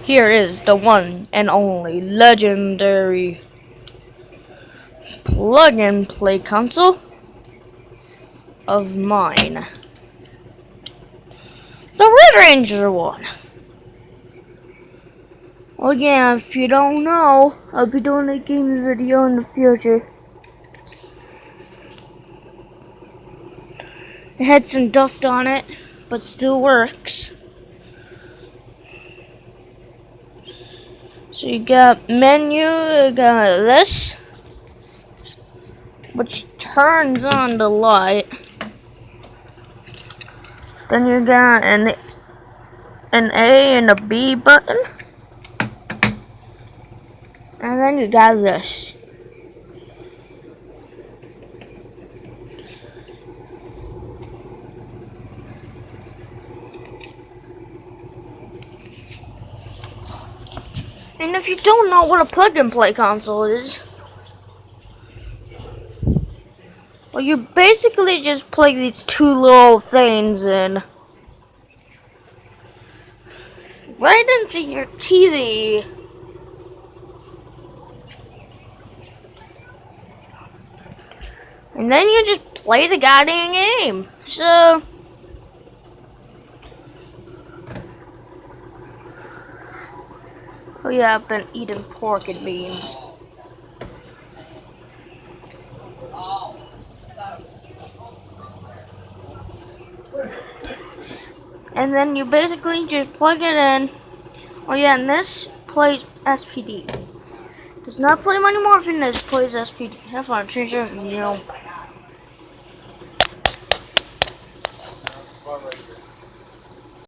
Here is the one and only legendary plug and play console of mine. The Red Ranger one. Oh yeah, if you don't know, I'll be doing a gaming video in the future. It had some dust on it, but still works. So you got menu, you got this, which turns on the light. Then you got an A and a B button. And then you got this. And if you don't know what a plug-and-play console is, well, you basically just plug these two little things in right into your TV. And then you just play the goddamn game. So, oh yeah, I've been eating pork and beans. And then you basically just plug it in. Oh yeah, and this plays SPD. Does not play Mighty Morphin, this plays SPD. Have fun, change your video.